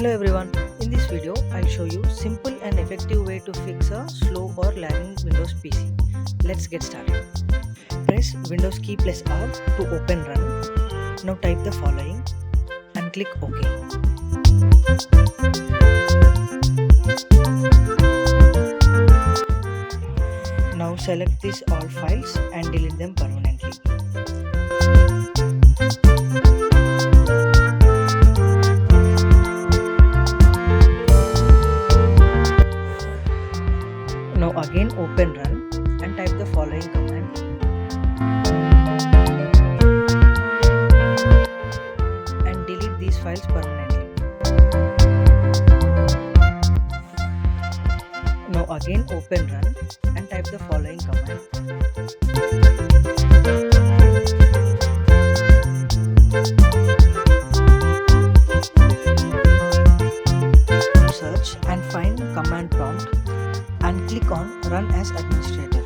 Hello everyone, in this video I'll show you simple and effective way to fix a slow or lagging Windows PC. Let's get started. Press Windows key plus R to open run. Now type the following and click OK. Now select these all files and delete them permanently. Now again open run and type the following command. And delete these files permanently. Now again open run and type the following command. Search and find command prompt and click on Run as Administrator.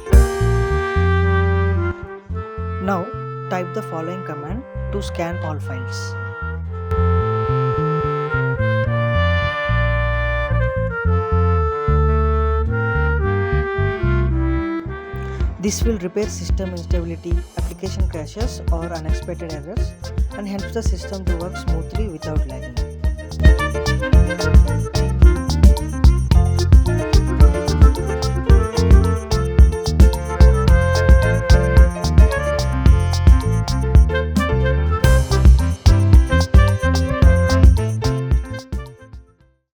Now type the following command to scan all files. This will repair system instability, application crashes or unexpected errors and helps the system to work smoothly without lagging.